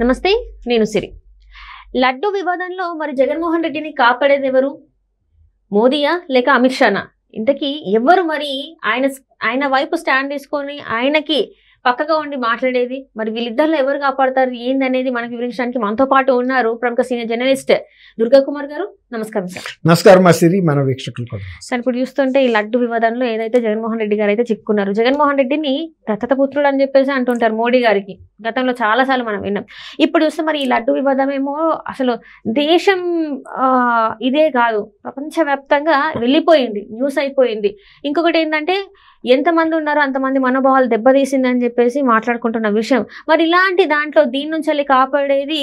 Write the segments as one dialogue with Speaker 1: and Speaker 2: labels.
Speaker 1: నమస్తే, నేను సిరి. లడ్డు వివాదంలో మరి జగన్మోహన్ రెడ్డిని కాపాడేది ఎవరు? మోదీయా లేక అమిత్ షానా? ఇంతకీ ఎవరు మరి ఆయన వైపు స్టాండ్ తీసుకొని ఆయనకి పక్కగా ఉండి మాట్లాడేది? మరి వీళ్ళిద్దరిలో ఎవరు కాపాడతారు ఏందనేది మనకు వివరించడానికి మనతో పాటు ఉన్నారు ప్రముఖ సీనియర్ జర్నలిస్ట్ దుర్గా కుమార్ గారు. నమస్కారం సార్.
Speaker 2: నమస్కారం సిరి, మన వీక్షకులు.
Speaker 1: సార్, ఇప్పుడు చూస్తుంటే ఈ లడ్డు వివాదంలో ఏదైతే జగన్మోహన్ రెడ్డి గారు అయితే చిక్కున్నారు. జగన్మోహన్ రెడ్డిని దత్తత పుత్రుడు అని చెప్పేసి అంటుంటారు మోడీ గారికి. గతంలో చాలా సార్లు మనం విన్నాం. ఇప్పుడు చూస్తే మరి ఈ లడ్డు వివాదం ఏమో అసలు దేశం ఇదే కాదు, ప్రపంచవ్యాప్తంగా వెళ్ళిపోయింది, న్యూస్ అయిపోయింది. ఇంకొకటి ఏంటంటే ఎంతమంది ఉన్నారో అంతమంది మనోభావాలు దెబ్బతీసిందని చెప్పేసి మాట్లాడుకుంటున్న విషయం. మరి ఇలాంటి దాంట్లో దీని నుంచి వెళ్ళి కాపాడేది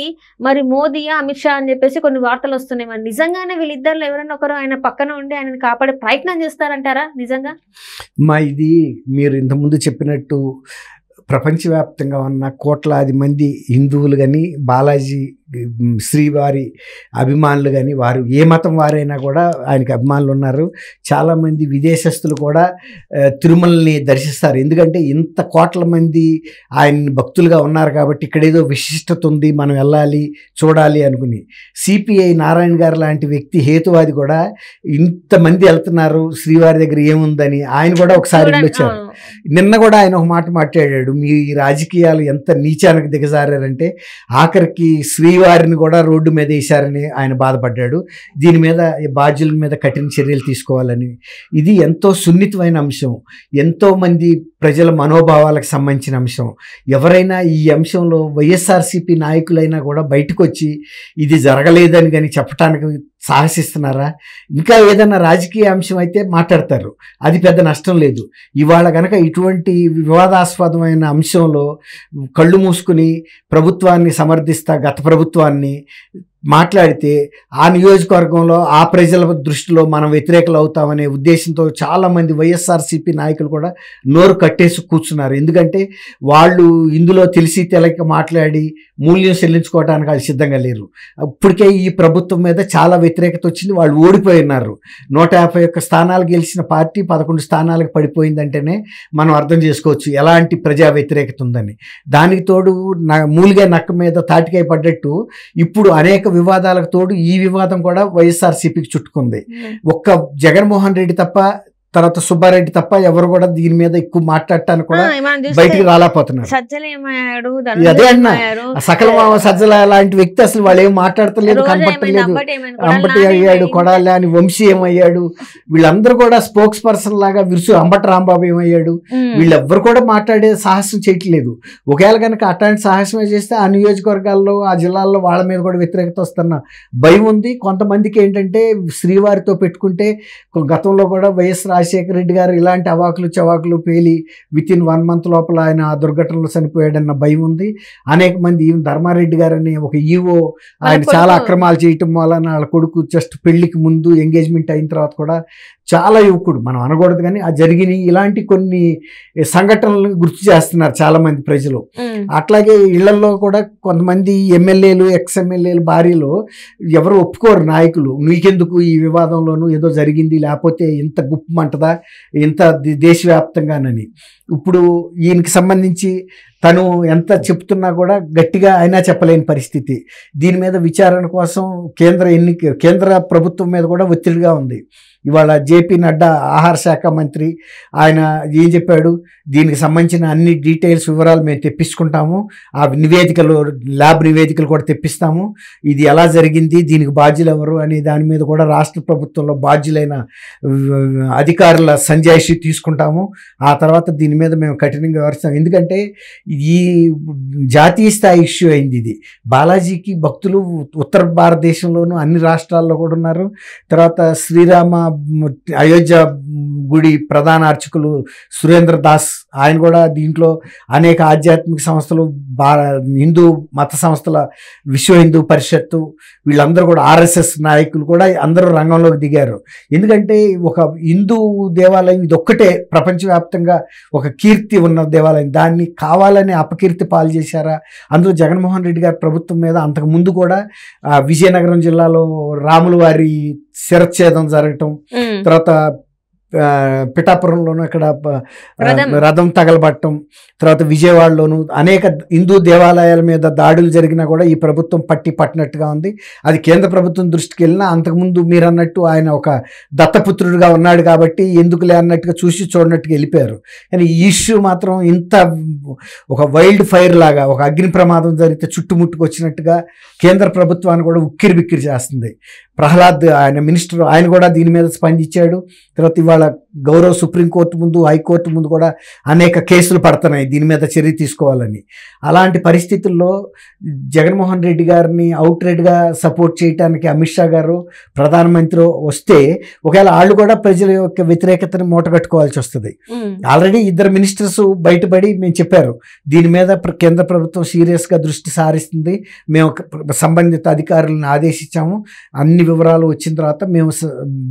Speaker 1: మరి మోదీయా అమిత్ షా అని చెప్పేసి కొన్ని వార్తలు వస్తున్నాయి. మరి నిజంగానే వీళ్ళిద్దరిలో ఎవరైనా ఒకరు ఆయన పక్కన ఉండి ఆయనని కాపాడే ప్రయత్నం చేస్తారంటారా నిజంగా?
Speaker 2: ఇది మీరు ఇంతకుముందు చెప్పినట్టు ప్రపంచవ్యాప్తంగా ఉన్న కోట్లాది మంది హిందువులు కానీ బాలాజీ శ్రీవారి అభిమానులు కానీ వారు ఏ మతం వారైనా కూడా ఆయనకి అభిమానులు ఉన్నారు. చాలామంది విదేశస్తులు కూడా తిరుమలని దర్శిస్తారు. ఎందుకంటే ఇంత కోట్ల మంది ఆయన భక్తులుగా ఉన్నారు కాబట్టి ఇక్కడ ఏదో విశిష్టత ఉంది, మనం వెళ్ళాలి చూడాలి అనుకుని. సిపిఐ నారాయణ గారు లాంటి వ్యక్తి హేతువాది కూడా ఇంతమంది వెళ్తున్నారు శ్రీవారి దగ్గర ఏముందని ఆయన కూడా ఒకసారి వెళ్ళొచ్చారు. నిన్న కూడా ఆయన ఒక మాట మాట్లాడాడు, మీ రాజకీయాలు ఎంత నీచానికి దిగజారంటే ఆఖరికి శ్రీవారిని కూడా రోడ్డు మీద వేశారని ఆయన బాధపడ్డాడు. దీని మీద బాధ్యుల మీద కఠిన చర్యలు తీసుకోవాలని. ఇది ఎంతో సున్నితమైన అంశం, ఎంతోమంది ప్రజల మనోభావాలకు సంబంధించిన అంశం. ఎవరైనా ఈ అంశంలో వైఎస్ఆర్సీపీ నాయకులైనా కూడా బయటకు వచ్చి ఇది జరగలేదని కానీ చెప్పడానికి సాహసిస్తున్నారా? ఇంకా ఏదైనా రాజకీయ అంశం అయితే మాట్లాడతారు, అది పెద్ద నష్టం లేదు. ఇవాళ కనుక ఇటువంటి వివాదాస్పదమైన అంశంలో కళ్ళు మూసుకుని ప్రభుత్వాన్ని సమర్థిస్తా, గత ప్రభుత్వాన్ని మాట్లాడితే ఆ నియోజకవర్గంలో ఆ ప్రజల దృష్టిలో మనం వ్యతిరేకలు అవుతామనే ఉద్దేశంతో చాలామంది వైఎస్ఆర్సీపీ నాయకులు కూడా నోరు కట్టేసి కూర్చున్నారు. ఎందుకంటే వాళ్ళు ఇందులో తెలిసి తెలక మాట్లాడి మూల్యం చెల్లించుకోవడానికి వాళ్ళు సిద్ధంగా లేరు. ఇప్పటికే ఈ ప్రభుత్వం మీద చాలా వ్యతిరేకత వచ్చింది, వాళ్ళు ఓడిపోయి ఉన్నారు. 151 స్థానాలు గెలిచిన పార్టీ 11 స్థానాలకు పడిపోయిందంటేనే మనం అర్థం చేసుకోవచ్చు ఎలాంటి ప్రజా వ్యతిరేకత ఉందని. దానికి తోడు మూలిగా నక్క మీద తాటికాయ పడ్డట్టు ఇప్పుడు అనేక వివాదాలకు తోడు ఈ వివాదం కూడా వైఎస్ఆర్సీపీకి చుట్టుకుంది. ఒక్క జగన్మోహన్ రెడ్డి తప్ప, తర్వాత సుబ్బారెడ్డి తప్ప ఎవరు కూడా దీని మీద ఎక్కువ మాట్లాడటానికి కూడా బయటికి రాలేకపోతున్నారు. అదే అన్నా, సకల సజ్జల లాంటి వ్యక్తి అసలు వాళ్ళు ఏం మాట్లాడతలేదు, కనపట్టలేదు. అంబటి అయ్యాడు, కొడాలి అని వంశీ ఏమయ్యాడు, వీళ్ళందరూ కూడా స్పోక్స్ పర్సన్ లాగా విరుసు అంబటి రాంబాబు ఏమయ్యాడు, వీళ్ళెవ్వరు కూడా మాట్లాడే సాహసం చేయట్లేదు. ఒకవేళ కనుక అట్లాంటి సాహసమే చేస్తే ఆ నియోజకవర్గాల్లో ఆ జిల్లాల్లో వాళ్ళ మీద కూడా వ్యతిరేకత వస్తున్న భయం ఉంది. కొంతమందికి ఏంటంటే శ్రీవారితో పెట్టుకుంటే గతంలో కూడా వైఎస్ రాజశేఖర రెడ్డి గారు ఇలాంటి అవాకులు చవాకులు పేలి వితిన్ 1 month లోపల ఆయన ఆ దుర్ఘటనలో చనిపోయాడన్న భయం ఉంది. అనేక మంది ధర్మారెడ్డి గారు అనే ఒక ఈవో ఆయన చాలా అక్రమాలు చేయటం వలన వాళ్ళ కొడుకు జస్ట్ పెళ్లికి ముందు ఎంగేజ్మెంట్ అయిన తర్వాత కూడా చాలా యువకుడు, మనం అనకూడదు కానీ ఆ జరిగిన ఇలాంటి కొన్ని సంఘటనలను గుర్తు చేస్తున్నారు చాలా మంది ప్రజలు. అట్లాగే ఇళ్లలో కూడా కొంతమంది ఎమ్మెల్యేలు, ఎక్స్ఎమ్మెల్యేలు భార్యలు ఎవరు ఒప్పుకోరు నాయకులు, నీకెందుకు ఈ వివాదంలోనూ ఏదో జరిగింది, లేకపోతే ఇంత గుప్పమంటదా ఇంత దేశవ్యాప్తంగానని. ఇప్పుడు ఈయనకి సంబంధించి తను ఎంత చెప్తున్నా కూడా గట్టిగా అయినా చెప్పలేని పరిస్థితి. దీని మీద విచారణ కోసం కేంద్ర ప్రభుత్వం మీద కూడా ఒత్తిడిగా ఉంది. ఇవాళ జేపీ నడ్డా ఆహార శాఖ మంత్రి ఆయన ఏం చెప్పాడు, దీనికి సంబంధించిన అన్ని డీటెయిల్స్ వివరాలు మేము తెప్పించుకుంటాము, ఆ నివేదికలు ల్యాబ్ నివేదికలు కూడా తెప్పిస్తాము, ఇది ఎలా జరిగింది, దీనికి బాధ్యులు ఎవరు అనే దాని మీద కూడా రాష్ట్ర ప్రభుత్వంలో బాధ్యులైన అధికారుల సంజాయిషి తీసుకుంటాము, ఆ తర్వాత దీని మీద మేము కఠినంగా వివరిస్తాం. ఎందుకంటే ఈ జాతీయ స్థాయి ఇష్యూ అయింది. ఇది బాలాజీకి భక్తులు ఉత్తర భారతదేశంలోనూ అన్ని రాష్ట్రాల్లో కూడా ఉన్నారు. తర్వాత శ్రీరామ అయోధ్య గుడి ప్రధాన అర్చకులు సురేంద్ర దాస్ ఆయన కూడా దీంట్లో అనేక ఆధ్యాత్మిక సంస్థలు, హిందూ మత సంస్థల, విశ్వ హిందూ పరిషత్తు, వీళ్ళందరూ కూడా ఆర్ఎస్ఎస్ నాయకులు కూడా అందరూ రంగంలోకి దిగారు. ఎందుకంటే ఒక హిందూ దేవాలయం ఇది ఒక్కటే ప్రపంచవ్యాప్తంగా ఒక కీర్తి ఉన్న దేవాలయం, దాన్ని కావాలని అపకీర్తి పాలు చేశారా? అందులో జగన్మోహన్ రెడ్డి గారి ప్రభుత్వం మీద అంతకు ముందు కూడా విజయనగరం జిల్లాలో రాముల వారి శిరచ్ఛేదం జరగటం, తర్వాత పిఠాపురంలోను అక్కడ
Speaker 1: రథం.
Speaker 2: రథం తగలబట్టడం, తర్వాత విజయవాడలోను అనేక హిందూ దేవాలయాల మీద దాడులు జరిగినా కూడా ఈ ప్రభుత్వం పట్టినట్టుగా ఉంది. అది కేంద్ర ప్రభుత్వం దృష్టికి వెళ్ళినా అంతకుముందు మీరు అన్నట్టు ఆయన ఒక దత్తపుత్రుడిగా ఉన్నాడు కాబట్టి ఎందుకులే అన్నట్టుగా చూసి చూడనట్టుగా వెళ్ళిపోయారు. కానీ ఈ ఇష్యూ మాత్రం ఇంత ఒక వైల్డ్ ఫైర్ లాగా, ఒక అగ్ని ప్రమాదం జరిగితే చుట్టుముట్టుకు వచ్చినట్టుగా కేంద్ర ప్రభుత్వాన్ని కూడా ఉక్కిరి బిక్కిరి చేస్తుంది. ప్రహ్లాద్ ఆయన మినిస్టర్, ఆయన కూడా దీని మీద స్పందించాడు. తర్వాత ఇవాళ గౌరవ సుప్రీంకోర్టు ముందు, హైకోర్టు ముందు కూడా అనేక కేసులు పడుతున్నాయి దీని మీద చర్య తీసుకోవాలని. అలాంటి పరిస్థితుల్లో జగన్మోహన్ రెడ్డి గారిని అవుట్రైట్గా సపోర్ట్ చేయడానికి అమిత్ షా గారు ప్రధానమంత్రి వస్తే ఒకవేళ వాళ్ళు కూడా ప్రజల యొక్క వ్యతిరేకతను మూటగట్టుకోవాల్సి వస్తుంది. ఆల్రెడీ ఇద్దరు మినిస్టర్స్ బయటపడి మేము చెప్పారు దీని మీద కేంద్ర ప్రభుత్వం సీరియస్గా దృష్టి సారిస్తుంది, మేము సంబంధిత అధికారులను ఆదేశించాము, అన్ని వివరాలు వచ్చిన తర్వాత మేము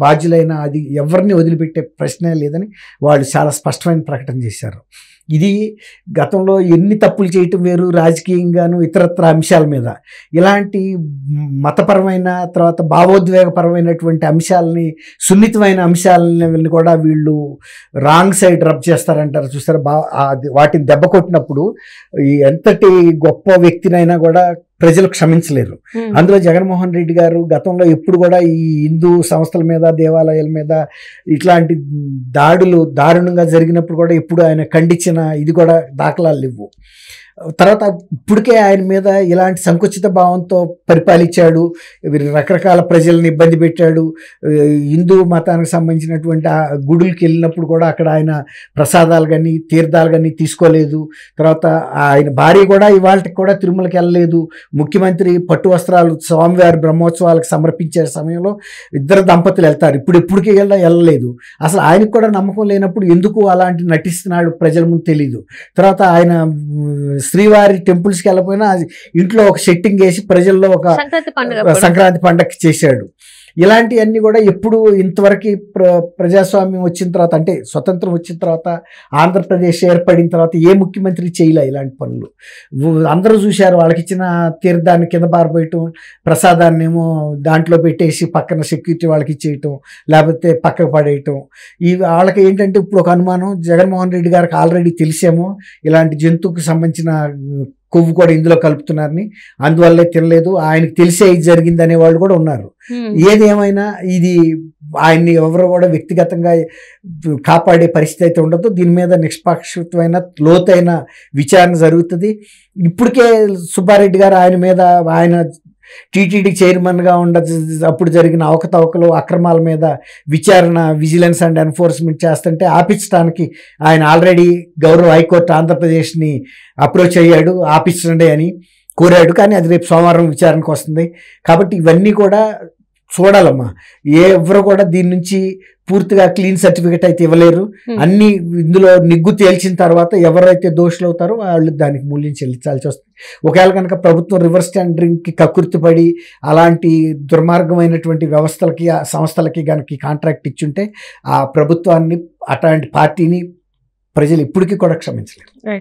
Speaker 2: బాధ్యులైన అది ఎవరిని వదిలిపెట్టే ప్రశ్నే లేదని వాళ్ళు చాలా స్పష్టమైన ప్రకటన చేశారు. ఇది గతంలో ఎన్ని తప్పులు చేయటం వేరు, రాజకీయంగాను ఇతరత్ర అంశాల మీద ఇలాంటి మతపరమైన తర్వాత భావోద్వేగపరమైనటువంటి అంశాలని, సున్నితమైన అంశాలని కూడా వీళ్ళు రాంగ్ సైడ్ రబ్ చేస్తారంటారు చూస్తారు. వాటిని దెబ్బ కొట్టినప్పుడు ఎంతటి గొప్ప వ్యక్తినైనా కూడా ప్రజలు క్షమించలేరు. అందులో జగన్మోహన్ రెడ్డి గారు గతంలో ఎప్పుడు కూడా ఈ హిందూ సంస్థల మీద, దేవాలయాల మీద ఇట్లాంటి దాడులు దారుణంగా జరిగినప్పుడు కూడా ఎప్పుడు ఆయన ఖండించిన ఇది కూడా దాఖలాలు లేవు. తర్వాత ఇప్పటికే ఆయన మీద ఇలాంటి సంకుచిత భావంతో పరిపాలించాడు, రకరకాల ప్రజలను ఇబ్బంది పెట్టాడు. హిందూ మతానికి సంబంధించినటువంటి ఆ గుడులకి వెళ్ళినప్పుడు కూడా అక్కడ ఆయన ప్రసాదాలు కానీ తీర్థాలు కానీ తీసుకోలేదు. తర్వాత ఆయన భార్య కూడా ఇవాళకి కూడా తిరుమలకి వెళ్ళలేదు. ముఖ్యమంత్రి పట్టు వస్త్రాలు స్వామివారి బ్రహ్మోత్సవాలకు సమర్పించే సమయంలో ఇద్దరు దంపతులు వెళ్తారు, ఇప్పటికీ వెళ్ళలేదు. అసలు ఆయనకు కూడా నమ్మకం లేనప్పుడు ఎందుకు అలాంటి నటిస్తున్నాడు ప్రజల ముందు తెలియదు. తర్వాత ఆయన శ్రీవారి టెంపుల్స్కి వెళ్ళకపోయినా ఇంట్లో ఒక సెట్టింగ్ వేసి ప్రజల్లో ఒక సంక్రాంతి పండగ చేశాడు. ఇలాంటివన్నీ కూడా ఎప్పుడు ఇంతవరకు ప్రజాస్వామ్యం వచ్చిన తర్వాత, అంటే స్వతంత్రం వచ్చిన తర్వాత, ఆంధ్రప్రదేశ్ ఏర్పడిన తర్వాత ఏ ముఖ్యమంత్రి చేయలే ఇలాంటి పనులు. అందరూ చూశారు, వాళ్ళకి ఇచ్చిన తీర్థాన్ని కింద పారబోయటం, ప్రసాదాన్ని ఏమో దాంట్లో పెట్టేసి పక్కన సెక్యూరిటీ వాళ్ళకి ఇచ్చేయటం, లేకపోతే పక్కకు పడేయటం. వాళ్ళకి ఏంటంటే ఇప్పుడు ఒక అనుమానం, జగన్మోహన్ రెడ్డి గారికి ఆల్రెడీ తెలిసేమో ఇలాంటి జంతువుకి సంబంధించిన కొవ్వు కూడా ఇందులో కలుపుతున్నారని, అందువల్లే తినలేదు, ఆయనకు తెలిసే ఇది జరిగింది అనే వాళ్ళు కూడా ఉన్నారు. ఏదేమైనా ఇది ఆయన్ని ఎవరు కూడా వ్యక్తిగతంగా కాపాడే పరిస్థితి అయితే ఉండదు. దీని మీద నిష్పాక్షితమైన లోతైన విచారణ జరుగుతుంది. ఇప్పటికే సుబ్బారెడ్డి గారు ఆయన మీద, ఆయన టీటీడీ చైర్మన్గా అప్పుడు జరిగిన అవకతవకలు, అక్రమాల మీద విచారణ విజిలెన్స్ అండ్ ఎన్ఫోర్స్మెంట్ చేస్తుంటే ఆపించడానికి ఆయన ఆల్రెడీ గౌరవ హైకోర్టు ఆంధ్రప్రదేశ్ని అప్రోచ్ అయ్యాడు, ఆపించండి అని కోరాడు. కానీ అది రేపు సోమవారం విచారణకు వస్తుంది. కాబట్టి ఇవన్నీ కూడా చూడాలమ్మా. ఎవరు కూడా దీని నుంచి పూర్తిగా క్లీన్ సర్టిఫికేట్ అయితే ఇవ్వలేరు. అన్ని ఇందులో నిగ్గు తేల్చిన తర్వాత ఎవరైతే దోషులు అవుతారో వాళ్ళు దానికి మూల్యం చెల్లించాల్సి వస్తుంది. ఒకవేళ కనుక ప్రభుత్వం రివర్స్ టెండరింగ్కి కక్కుర్తిపడి అలాంటి దుర్మార్గమైనటువంటి వ్యవస్థలకి, ఆ సంస్థలకి కనుక కాంట్రాక్ట్ ఇచ్చుంటే ఆ ప్రభుత్వాన్ని, అట్లాంటి పార్టీని ప్రజలు ఇప్పటికీ కూడా క్షమించలేరు.